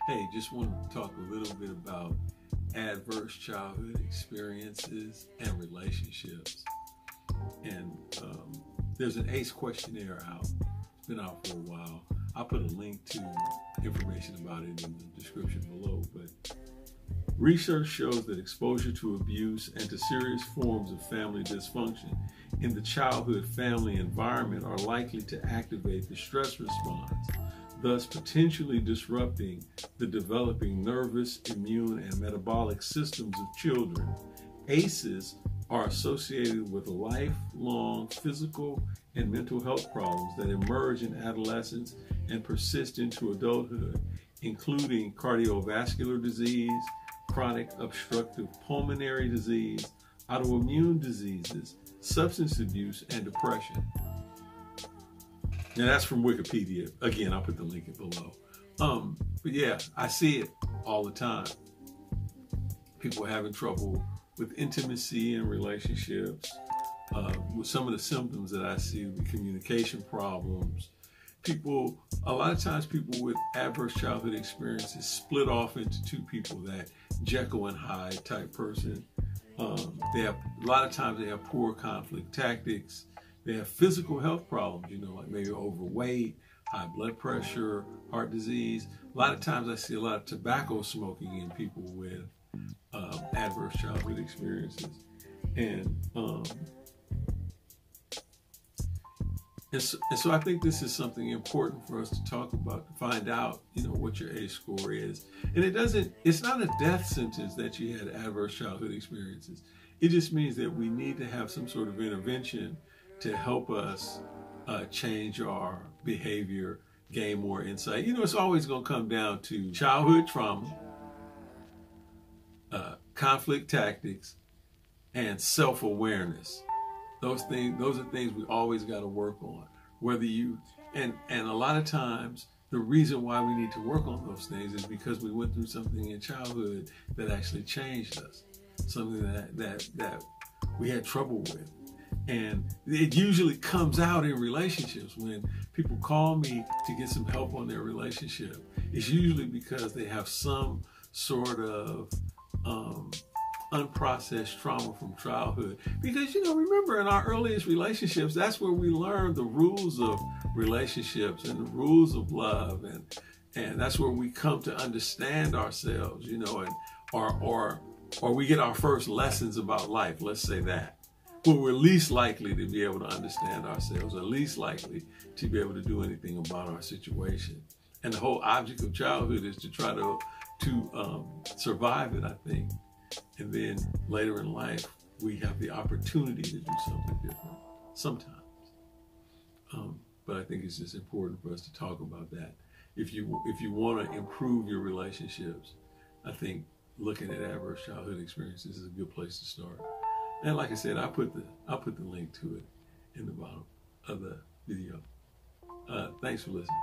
Hey, just wanted to talk a little bit about adverse childhood experiences and relationships. And there's an ACE questionnaire out. It's been out for a while. I'll put a link to information about it in the description below. But research shows that exposure to abuse and to serious forms of family dysfunction in the childhood family environment are likely to activate the stress response, thus potentially disrupting the developing nervous, immune, and metabolic systems of children. ACEs are associated with lifelong physical and mental health problems that emerge in adolescence and persist into adulthood, including cardiovascular disease, chronic obstructive pulmonary disease, autoimmune diseases, substance abuse, and depression. Now that's from Wikipedia. Again, I'll put the link below. But yeah, I see it all the time. People having trouble with intimacy and relationships. With some of the symptoms that I see, with communication problems. A lot of times people with adverse childhood experiences split off into two people, that Jekyll and Hyde type person. A lot of times they have poor conflict tactics. They have physical health problems, like maybe overweight, high blood pressure, heart disease. A lot of times I see a lot of tobacco smoking in people with adverse childhood experiences. And so I think this is something important for us to talk about, to find out, what your ACE score is. And it's not a death sentence that you had adverse childhood experiences. It just means that we need to have some sort of intervention to help us change our behavior, gain more insight. It's always going to come down to childhood trauma, conflict tactics, and self-awareness. Those are things we always got to work on. And a lot of times the reason why we need to work on those things is because we went through something in childhood that actually changed us, something that we had trouble with. And it usually comes out in relationships. When people call me to get some help on their relationship, it's usually because they have some sort of unprocessed trauma from childhood. Because, remember, in our earliest relationships, that's where we learn the rules of relationships and the rules of love. And that's where we come to understand ourselves, or we get our first lessons about life, let's say that. But we're least likely to be able to understand ourselves, or least likely to be able to do anything about our situation. And the whole object of childhood is to try to survive it, I think. And then later in life, we have the opportunity to do something different sometimes. But I think it's just important for us to talk about that. If you want to improve your relationships, I think looking at adverse childhood experiences is a good place to start. And like I said, I'll put the link to it in the bottom of the video. Thanks for listening.